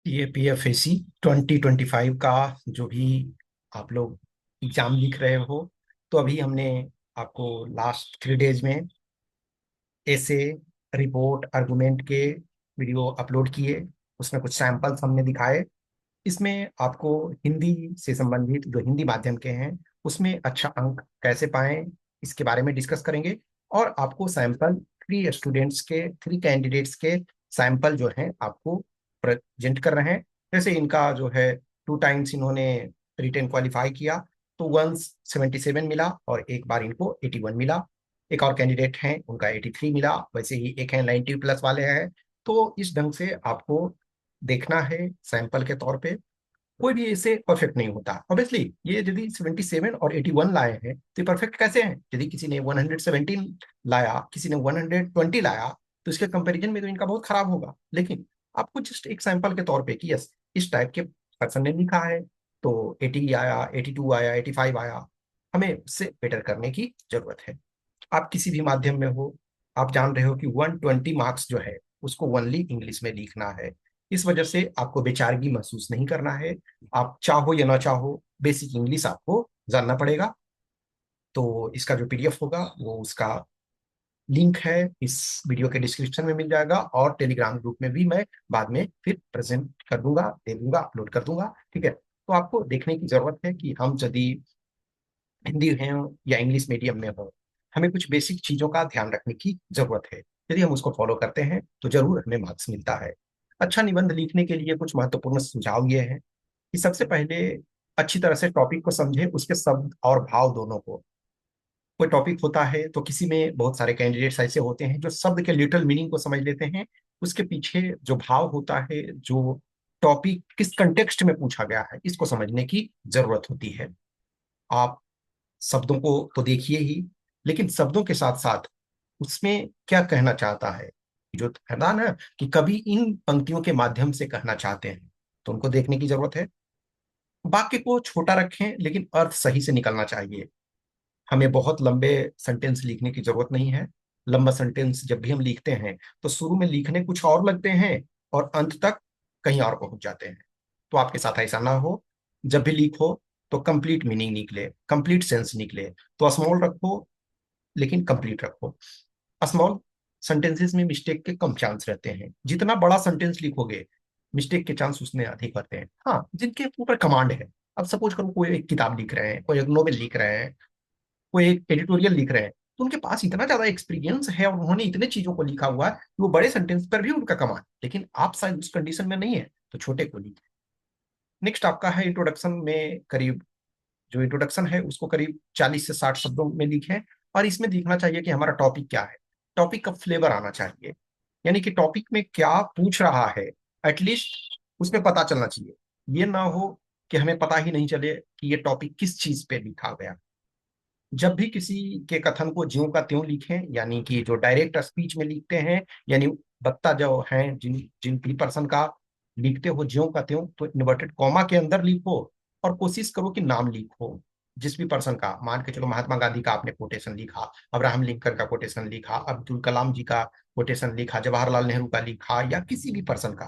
ये PFAC 2025 का जो भी आप लोग एग्जाम लिख रहे हो, तो अभी हमने आपको लास्ट 3 डेज में ऐसे रिपोर्ट आर्गुमेंट के वीडियो अपलोड किए। उसमें कुछ सैंपल्स हमने दिखाए। इसमें आपको हिंदी से संबंधित जो हिंदी माध्यम के हैं उसमें अच्छा अंक कैसे पाएं, इसके बारे में डिस्कस करेंगे। और आपको सैंपल 3 स्टूडेंट्स के 3 कैंडिडेट्स के सैंपल जो हैं आपको प्रेजेंट कर रहे हैं। जैसे इनका जो है 2 टाइम्स इन्होंने रिटेन क्वालिफाई किया, तो 177 मिला और एक बार इनको 81 मिला। एक और कैंडिडेट हैं उनका 83 मिला, वैसे ही एक है 90+ वाले हैं। तो इस ढंग से आपको देखना है सैंपल के तौर पे। कोई भी ऐसे परफेक्ट नहीं होता ऑब्वियसली। ये यदि 77 और 81 लाए हैं तो ये परफेक्ट कैसे हैं? यदि किसी ने 117 लाया, किसी ने 120 लाया, तो इसके कंपैरिजन में तो इनका बहुत खराब होगा। लेकिन आपको जस्ट एक सैंपल के तौर पे कि यस इस टाइप के पर्सन ने लिखा है, तो 80 आया, 82 आया, 85 आया, हमें उससे बेटर करने की जरूरत है। आप किसी भी माध्यम में हो, आप जान रहे हो कि 120 मार्क्स जो है उसको ओनली इंग्लिश में लिखना है। इस वजह से आपको बेचारगी महसूस नहीं करना है। आप चाहो या ना चाहो बेसिक इंग्लिश आपको जानना पड़ेगा। तो इसका जो PDF होगा वो उसका लिंक है इस वीडियो के डिस्क्रिप्शन में मिल जाएगा, और टेलीग्राम ग्रुप में भी मैं बाद में फिर प्रेजेंट कर दूंगा, दे दूंगा, अपलोड कर दूंगा। ठीक है, तो आपको देखने की जरूरत है कि हम यदि हिंदी हैं या इंग्लिश मीडियम में हो, हमें कुछ बेसिक चीजों का ध्यान रखने की जरूरत है। यदि हम उसको फॉलो करते हैं तो जरूर हमें मार्क्स मिलता है। अच्छा निबंध लिखने के लिए कुछ महत्वपूर्ण सुझाव ये है कि सबसे पहले अच्छी तरह से टॉपिक को समझे, उसके शब्द और भाव दोनों को। कोई टॉपिक होता है तो किसी में बहुत सारे कैंडिडेट्स ऐसे होते हैं जो शब्द के लिटरल मीनिंग को समझ लेते हैं, उसके पीछे जो भाव होता है, जो टॉपिक किस कंटेक्स्ट में पूछा गया है, इसको समझने की जरूरत होती है। आप शब्दों को तो देखिए ही, लेकिन शब्दों के साथ साथ उसमें क्या कहना चाहता है, जो है ना, कि कभी इन पंक्तियों के माध्यम से कहना चाहते हैं, तो उनको देखने की जरूरत है। वाक्य को छोटा रखें लेकिन अर्थ सही से निकलना चाहिए। हमें बहुत लंबे सेंटेंस लिखने की जरूरत नहीं है। लंबा सेंटेंस जब भी हम लिखते हैं तो शुरू में लिखने कुछ और लगते हैं और अंत तक कहीं और पहुंच जाते हैं। तो आपके साथ ऐसा ना हो। जब भी लिखो तो कंप्लीट मीनिंग निकले, कंप्लीट सेंस निकले। तो स्मॉल रखो लेकिन कंप्लीट रखो। स्मॉल सेंटेंसेस में मिस्टेक के कम चांस रहते हैं। जितना बड़ा सेंटेंस लिखोगे मिस्टेक के चांस उसमें अधिक होते हैं। हाँ, जिनके ऊपर कमांड है। अब सपोज करो कोई एक किताब लिख रहे हैं, कोई एक नोवेल लिख रहे हैं, कोई एक एडिटोरियल लिख रहे हैं, तो उनके पास इतना ज्यादा एक्सपीरियंस है और उन्होंने इतने चीजों को लिखा हुआ है कि वो बड़े सेंटेंस पर भी उनका कमांड। लेकिन आप शायद उस कंडीशन में नहीं है, तो छोटे को लिखिए। नेक्स्ट आपका है इंट्रोडक्शन में करीब, जो इंट्रोडक्शन है उसको करीब 40 से 60 शब्दों में लिखें। और इसमें लिखना चाहिए कि हमारा टॉपिक क्या है। टॉपिक का फ्लेवर आना चाहिए, यानी कि टॉपिक में क्या पूछ रहा है, एटलीस्ट उसमें पता चलना चाहिए। ये ना हो कि हमें पता ही नहीं चले कि ये टॉपिक किस चीज पे लिखा गया। जब भी किसी के कथन को ज्यों का त्यों लिखें, यानी कि जो डायरेक्ट स्पीच में लिखते हैं, यानी वक्ता जो है जिन जिन भी पर्सन का लिखते हो ज्यों का त्यों, तो इन्वर्टेड कॉमा के अंदर लिखो। और कोशिश करो कि नाम लिखो जिस भी पर्सन का। मान के चलो महात्मा गांधी का आपने कोटेशन लिखा, अब्राहम लिंकन का कोटेशन लिखा, अब्दुल कलाम जी का कोटेशन लिखा, जवाहरलाल नेहरू का लिखा, या किसी भी पर्सन का,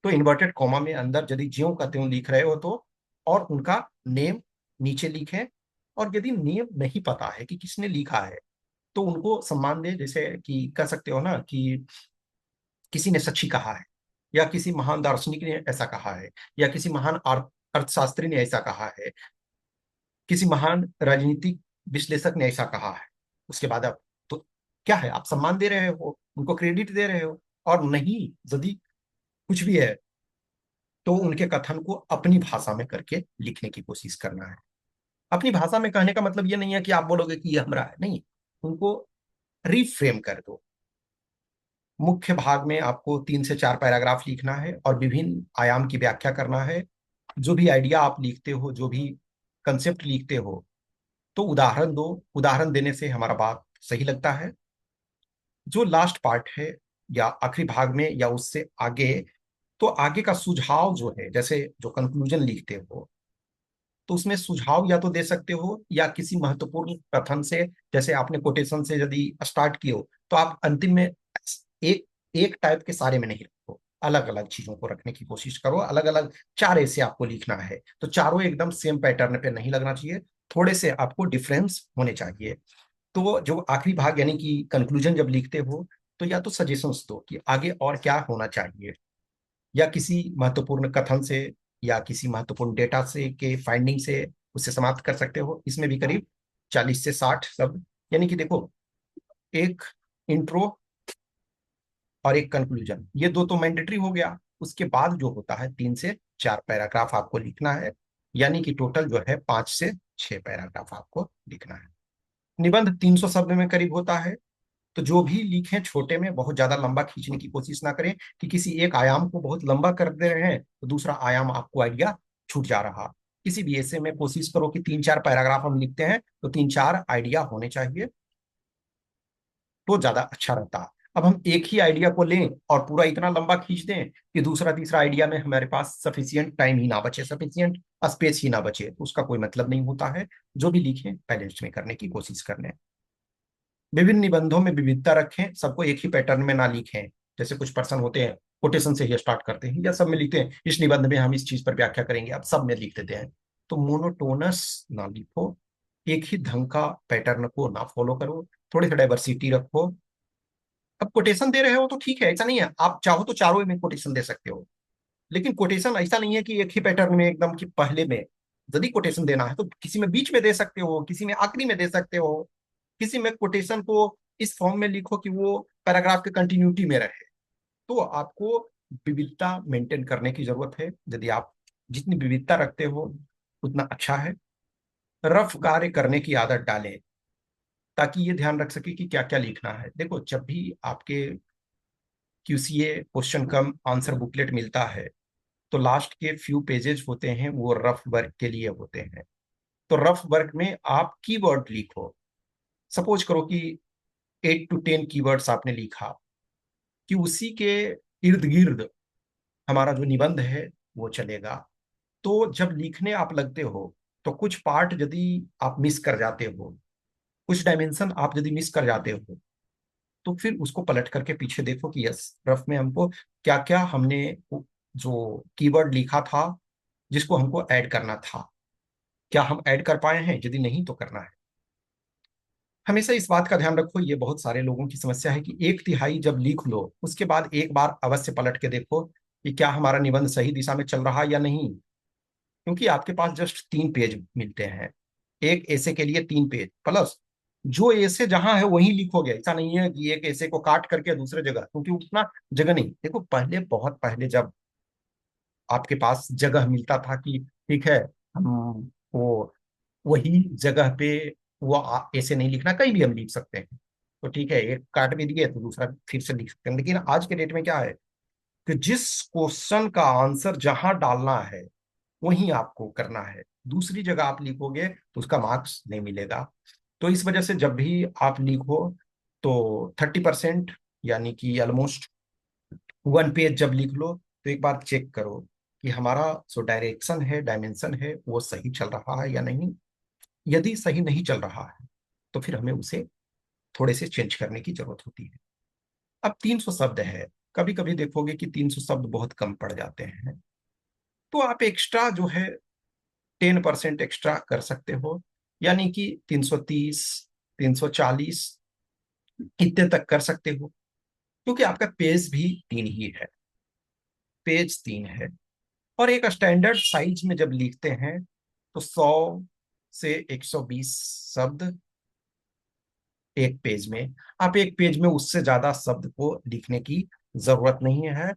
तो इन्वर्टेड कॉमा में अंदर यदि ज्यों का त्यों लिख रहे हो तो, और उनका नेम नीचे लिखें। और यदि नेम नहीं पता है कि किसने लिखा है, तो उनको सम्मान दे। जैसे कि कह सकते हो ना कि किसी ने सच्ची कहा है, या किसी महान दार्शनिक ने ऐसा कहा है, या किसी महान अर्थशास्त्री ने ऐसा कहा है, किसी महान राजनीतिक विश्लेषक ने ऐसा कहा है। उसके बाद अब तो क्या है, आप सम्मान दे रहे हो, उनको क्रेडिट दे रहे हो। और नहीं, यदि कुछ भी है तो उनके कथन को अपनी भाषा में करके लिखने की कोशिश करना है। अपनी भाषा में कहने का मतलब ये नहीं है कि आप बोलोगे कि ये हमरा है, नहीं। उनको रिफ्रेम कर दो। मुख्य भाग में आपको 3 से 4 पैराग्राफ लिखना है और विभिन्न आयाम की व्याख्या करना है। जो भी आइडिया आप लिखते हो, जो भी कंसेप्ट लिखते हो, तो उदाहरण दो। उदाहरण देने से हमारा बात सही लगता है। जो लास्ट पार्ट है या आखिरी भाग में या उससे आगे, तो आगे का सुझाव जो है, जैसे जो कंक्लूजन लिखते हो, तो उसमें सुझाव या तो दे सकते हो या किसी महत्वपूर्ण कथन से, जैसे आपने कोटेशन से यदि स्टार्ट किए हो तो आप अंतिम में एक एक टाइप के सारे में नहीं रखो। अलग अलग चीजों को रखने की कोशिश करो। अलग अलग 4 ऐसे आपको लिखना है, तो चारों एकदम सेम पैटर्न पे नहीं लगना चाहिए, थोड़े से आपको डिफरेंस होने चाहिए। तो जो आखिरी भाग यानी कि कंक्लूजन जब लिखते हो, तो या तो सजेशंस दो कि आगे और क्या होना चाहिए, या किसी महत्वपूर्ण कथन से या किसी महत्वपूर्ण डेटा से के फाइंडिंग से उसे समाप्त कर सकते हो। इसमें भी करीब 40 से 60 शब्द, यानी कि देखो, एक इंट्रो और एक कंक्लूजन, ये दो तो मैंडेटरी हो गया। उसके बाद जो होता है 3 से 4 पैराग्राफ आपको लिखना है, यानी कि टोटल जो है 5 से 6 पैराग्राफ आपको लिखना है। निबंध 300 शब्द में करीब होता है। तो जो भी लिखें छोटे में, बहुत ज्यादा लंबा खींचने की कोशिश ना करें कि किसी एक आयाम को बहुत लंबा कर दे रहे हैं तो दूसरा आयाम आपको आइडिया छूट जा रहा। किसी भी ऐसे में कोशिश करो कि 3 4 पैराग्राफ हम लिखते हैं तो 3 4 आइडिया होने चाहिए, तो ज्यादा अच्छा रहता है। अब हम एक ही आइडिया को लें और पूरा इतना लंबा खींच दें कि दूसरा तीसरा आइडिया में हमारे पास सफिशियंट टाइम ही ना बचे, सफिशियंट स्पेस ही ना बचे, तो उसका कोई मतलब नहीं होता है। जो भी लिखें बैलेंस में करने की कोशिश करने। विभिन्न निबंधों में विविधता रखें, सबको एक ही पैटर्न में ना लिखें। जैसे कुछ पर्सन होते हैं कोटेशन से ही स्टार्ट करते हैं या सब में लिखते हैं, इस निबंध में हम इस चीज पर व्याख्या करेंगे, अब सब में लिख देते हैं। तो मोनोटोनस ना लिखो, एक ही ढंग का पैटर्न को ना फॉलो करो, थोड़ी सी डाइवर्सिटी रखो। अब कोटेशन दे रहे हो तो ठीक है, ऐसा नहीं है, आप चाहो तो चारों में कोटेशन दे सकते हो, लेकिन कोटेशन ऐसा नहीं है कि एक ही पैटर्न में एकदम कि पहले में। यदि कोटेशन देना है तो किसी में बीच में दे सकते हो, किसी में आखिरी में दे सकते हो, किसी में कोटेशन को इस फॉर्म में लिखो कि वो पैराग्राफ के कंटिन्यूटी में रहे। तो आपको विविधता मेंटेन करने की जरूरत है। यदि आप जितनी विविधता रखते हो उतना अच्छा है। रफ कार्य करने की आदत डालें, ताकि ये ध्यान रख सके कि क्या क्या लिखना है। देखो, जब भी आपके क्यूसीए क्वेश्चन कम आंसर बुकलेट मिलता है, तो लास्ट के फ्यू पेजेस होते हैं वो रफ वर्क के लिए होते हैं। तो रफ वर्क में आप कीवर्ड लिखो। सपोज करो कि 8 to 10 कीवर्ड्स आपने लिखा, कि उसी के इर्द गिर्द हमारा जो निबंध है वो चलेगा। तो जब लिखने आप लगते हो तो कुछ पार्ट यदि आप मिस कर जाते हो, कुछ डायमेंशन आप यदि मिस कर जाते हो, तो फिर उसको पलट करके पीछे देखो कि यस, रफ में हमको क्या क्या हमने जो कीवर्ड लिखा था जिसको हमको ऐड करना था, क्या हम ऐड कर पाए हैं, यदि नहीं तो करना है। हमेशा इस बात का ध्यान रखो, ये बहुत सारे लोगों की समस्या है कि 1/3 जब लिख लो उसके बाद एक बार अवश्य पलट के देखो कि क्या हमारा निबंध सही दिशा में चल रहा है या नहीं। क्योंकि आपके पास जस्ट 3 पेज मिलते हैं, एक ऐसे के लिए 3 पेज प्लस जो ऐसे जहां है वहीं लिखोगे। ऐसा नहीं है कि एक ऐसे को काट करके दूसरे जगह, क्योंकि उतना जगह नहीं। देखो, पहले बहुत पहले जब आपके पास जगह मिलता था कि ठीक है, हम वो वही जगह पे वो ऐसे नहीं लिखना, कहीं भी हम लिख सकते हैं, तो ठीक है, एक काट भी दिए तो दूसरा फिर से लिख सकते हैं। लेकिन आज के डेट में क्या है कि जिस क्वेश्चन का आंसर जहां डालना है वहीं आपको करना है, दूसरी जगह आप लिखोगे तो उसका मार्क्स नहीं मिलेगा। तो इस वजह से जब भी आप लिखो तो 30%, यानी कि ऑलमोस्ट 1 पेज जब लिख लो, तो एक बार चेक करो कि हमारा जो डायरेक्शन है, डायमेंशन है, वो सही चल रहा है या नहीं। यदि सही नहीं चल रहा है तो फिर हमें उसे थोड़े से चेंज करने की जरूरत होती है। अब 300 शब्द है, कभी कभी देखोगे कि 300 शब्द बहुत कम पड़ जाते हैं, तो आप एक्स्ट्रा जो है 10% एक्स्ट्रा कर सकते हो, यानी कि 330 340 इतने तक कर सकते हो। क्योंकि आपका पेज भी 3 ही है, पेज 3 है। और एक स्टैंडर्ड साइज में जब लिखते हैं तो 100 से 120 शब्द एक पेज में। आप एक पेज में उससे ज्यादा शब्द को लिखने की जरूरत नहीं है।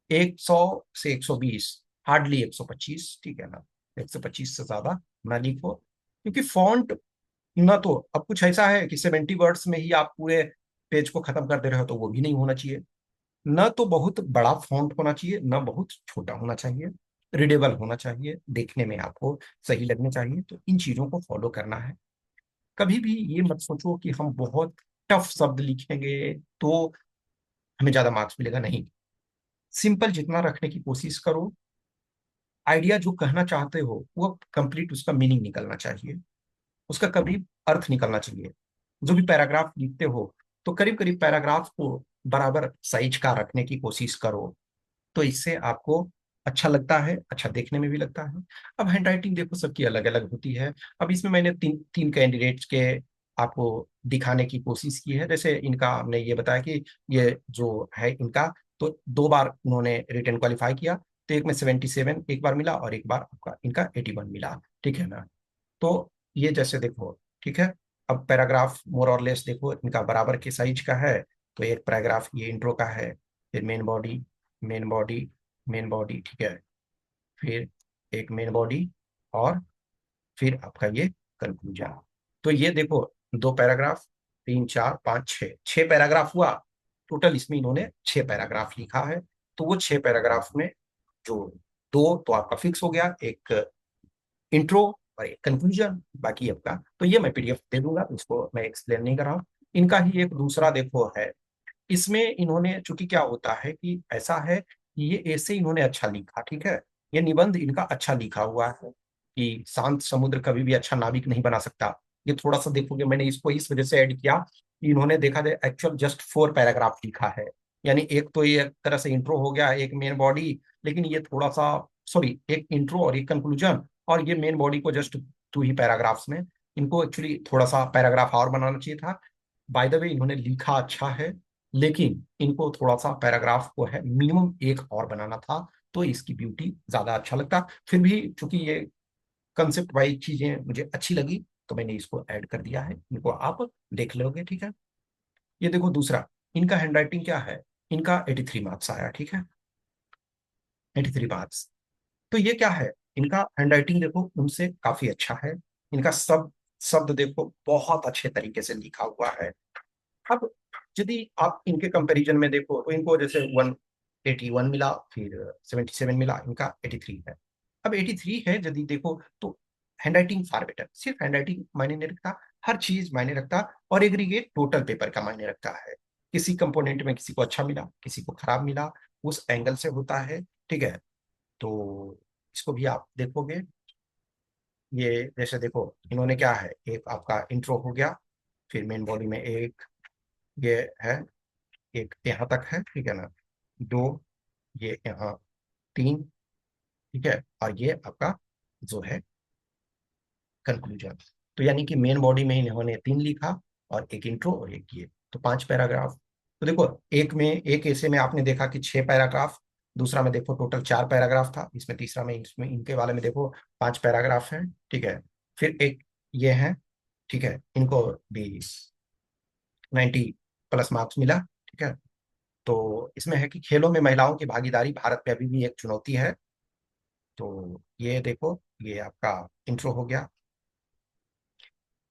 100 से 120, हार्डली 125, ठीक है ना। 125 से ज्यादा ना लिखो, क्योंकि फॉन्ट ना तो अब कुछ ऐसा है कि 70 वर्ड्स में ही आप पूरे पेज को खत्म कर दे रहे हो, तो वो भी नहीं होना चाहिए। न तो बहुत बड़ा फॉन्ट होना चाहिए, न बहुत छोटा होना चाहिए, रीडेबल होना चाहिए, देखने में आपको सही लगना चाहिए। तो इन चीजों को फॉलो करना है। कभी भी ये मत सोचो कि हम बहुत टफ शब्द लिखेंगे तो हमें ज्यादा मार्क्स मिलेगा, नहीं। सिंपल जितना रखने की कोशिश करो। आइडिया जो कहना चाहते हो वो कंप्लीट उसका मीनिंग निकलना चाहिए, उसका कभी अर्थ निकलना चाहिए। जो भी पैराग्राफ लिखते हो तो करीब करीब पैराग्राफ को बराबर साइज का रखने की कोशिश करो। तो इससे आपको अच्छा लगता है, अच्छा देखने में भी लगता है। अब हैंड राइटिंग देखो सबकी अलग अलग होती है। अब इसमें मैंने तीन तीन कैंडिडेट्स के आपको दिखाने की कोशिश की है। जैसे इनका हमने ये बताया कि ये जो है इनका, तो 2 बार उन्होंने रिटन क्वालिफाई किया। तो एक में 77 एक बार मिला और एक बार आपका इनका 81 मिला। ठीक है ना। तो ये जैसे देखो, ठीक है। अब पैराग्राफ मोर और लेस देखो इनका बराबर के साइज का है। तो एक पैराग्राफ ये इंट्रो का है, फिर main body, main body, main body, ठीक है। फिर एक मेन बॉडी, और फिर आपका ये कंक्लूजन। तो ये देखो, 2 पैराग्राफ, 3 4 5 6, 6 पैराग्राफ हुआ टोटल। इसमें इन्होंने 6 पैराग्राफ लिखा है। तो वो 6 पैराग्राफ में जो दो तो आपका फिक्स हो गया, एक इंट्रो और एक कंक्लूजन, बाकी आपका। तो ये मैं पीडीएफ दे दूंगा, इसको मैं एक्सप्लेन नहीं कर रहा हूँ। इनका ही एक दूसरा देखो है। इसमें इन्होंने, चूंकि क्या होता है कि ऐसा है कि ये ऐसे इन्होंने अच्छा लिखा, ठीक है। ये निबंध इनका अच्छा लिखा हुआ है कि शांत समुद्र कभी भी अच्छा नाविक नहीं बना सकता। ये थोड़ा सा देखोगे, मैंने इसको इस वजह से ऐड किया कि इन्होंने देखा जाए एक्चुअल जस्ट 4 पैराग्राफ लिखा है। यानी एक तो ये एक तरह से इंट्रो हो गया, एक मेन बॉडी, लेकिन ये थोड़ा सा, सॉरी, एक इंट्रो और एक कंक्लूजन, और ये मेन बॉडी को जस्ट 2 ही पैराग्राफ्स में। इनको एक्चुअली थोड़ा सा पैराग्राफ और बनाना चाहिए था। बाय द वे इन्होंने लिखा अच्छा है, लेकिन इनको थोड़ा सा पैराग्राफ को है मिनिमम एक और बनाना था, तो इसकी ब्यूटी ज्यादा अच्छा लगता। फिर भी चूंकि ये कंसेप्ट वाइज चीजें मुझे अच्छी लगी, तो मैंने इसको ऐड कर दिया है। इनको आप देख लोगे, ठीक है। ये देखो दूसरा, इनका हैंडराइटिंग क्या है। इनका 83 मार्क्स आया, ठीक है। 83 मार्क्स। तो ये क्या है, इनका हैंडराइटिंग देखो उनसे काफी अच्छा है। इनका सब शब्द देखो बहुत अच्छे तरीके से लिखा हुआ है। अब यदि आप इनके कंपैरिजन में देखो, तो इनको जैसे 181 मिला, फिर 77 मिला, इनका 83 है। अब 83 है यदि देखो, तो हैंडराइटिंग फार बेटर। सिर्फ हैंडराइटिंग मायने नहीं रखता, हर चीज मायने रखता, और एग्रीगेट टोटल पेपर का मायने रखता है। किसी कंपोनेंट में किसी को अच्छा मिला, किसी को खराब मिला, उस एंगल से होता है, ठीक है। तो इसको भी आप देखोगे। ये जैसे देखो, इन्होंने क्या है, एक आपका इंट्रो हो गया, फिर मेन बॉडी में एक ये है, एक यहाँ तक है, ठीक है ना। दो, ये यहाँ, तीन, ठीक है। और ये आपका जो है कंक्लूजन। तो यानी कि मेन बॉडी में इन्होंने 3 लिखा, और एक इंट्रो और एक ये, तो 5 पैराग्राफ। तो देखो, एक में, एक ऐसे में आपने देखा कि 6 पैराग्राफ, दूसरा में देखो टोटल 4 पैराग्राफ था, इसमें तीसरा में, इसमें इनके वाले में देखो 5 पैराग्राफ है, ठीक है। फिर एक ये है, ठीक है। इनको भी 90+ मार्क्स मिला, ठीक है। तो इसमें है कि खेलों में महिलाओं की भागीदारी भारत में अभी भी एक चुनौती है। तो ये देखो, ये आपका इंट्रो हो गया।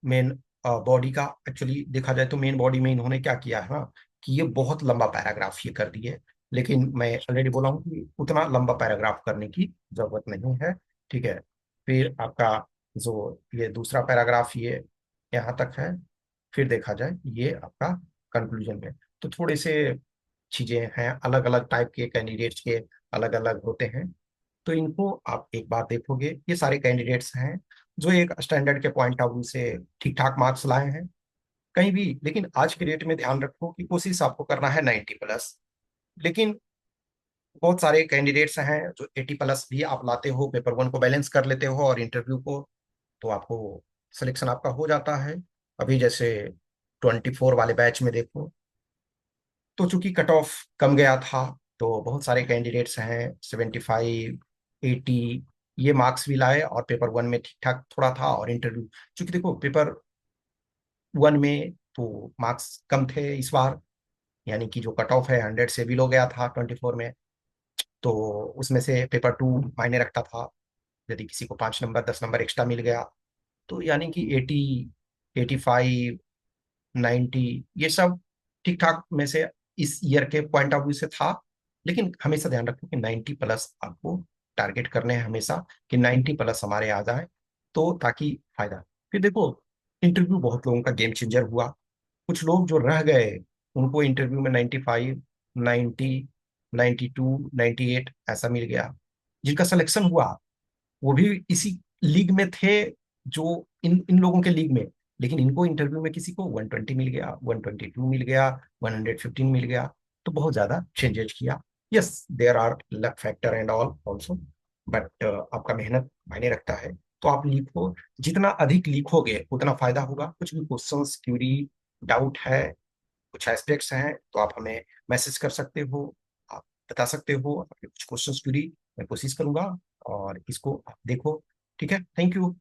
मेन बॉडी का एक्चुअली देखा जाए तो मेन बॉडी में इन्होंने क्या किया है ना, कि ये बहुत लंबा पैराग्राफ ये कर दिए। लेकिन मैं ऑलरेडी बोला हूँ कि उतना लंबा पैराग्राफ करने की जरूरत नहीं है, ठीक है। फिर आपका जो ये दूसरा पैराग्राफ ये यहाँ तक है। फिर देखा जाए ये आपका कंक्लूजन में, तो थोड़े से चीजें हैं, अलग अलग टाइप के कैंडिडेट्स के अलग अलग होते हैं। तो इनको आप एक बार देखोगे, ये सारे कैंडिडेट्स हैं जो एक स्टैंडर्ड के पॉइंट ऑफ व्यू से ठीक ठाक मार्क्स लाए हैं कहीं भी। लेकिन आज के डेट में ध्यान रखो कि कोशिश आपको करना है 90+। लेकिन बहुत सारे कैंडिडेट्स हैं जो 80+ भी आप लाते हो, पेपर 1 को बैलेंस कर लेते हो और इंटरव्यू को, तो आपको सिलेक्शन आपका हो जाता है। अभी जैसे 24 वाले बैच में देखो, तो चूंकि कट ऑफ कम गया था, तो बहुत सारे कैंडिडेट्स हैं 75, 80 ये मार्क्स भी लाए, और पेपर 1 में ठीक ठाक थोड़ा था, और इंटरव्यू, चूंकि देखो पेपर 1 में तो मार्क्स कम थे इस बार, यानी कि जो कट ऑफ है 100 से भी लो गया था 24 में। तो उसमें से पेपर 2 मायने रखता था, यदि किसी को 5 नंबर 10 नंबर एक्स्ट्रा मिल गया, तो यानी कि 80, 85, 90 ये सब ठीक ठाक में से इस ईयर के पॉइंट ऑफ व्यू से था। लेकिन हमेशा ध्यान रखो कि 90+ आपको टारगेट करने हैं हमेशा, कि 90+ हमारे आ जाए, तो ताकि फायदा। फिर देखो, इंटरव्यू बहुत लोगों का गेम चेंजर हुआ। कुछ लोग जो रह गए, उनको इंटरव्यू में 95, 90, 92, 98 ऐसा मिल गया। जिनका सिलेक्शन हुआ वो भी इसी लीग में थे, जो इन इन लोगों के लीग में। लेकिन इनको इंटरव्यू में किसी को 120 मिल गया, 122 मिल गया, 115 मिल गया, तो बहुत ज्यादा चेंजेस किया। Yes, there are luck factor and all also, but आपका मेहनत मायने रखता है। तो आप लिखो, जितना अधिक लिखोगे उतना फायदा होगा। कुछ भी क्वेश्चंस, क्यूरी, डाउट है, कुछ एस्पेक्ट्स हैं, तो आप हमें मैसेज कर सकते हो, आप बता सकते हो आपके कुछ क्वेश्चंस क्यूरी। मैं कोशिश करूंगा, और इसको आप देखो। ठीक है, थैंक यू।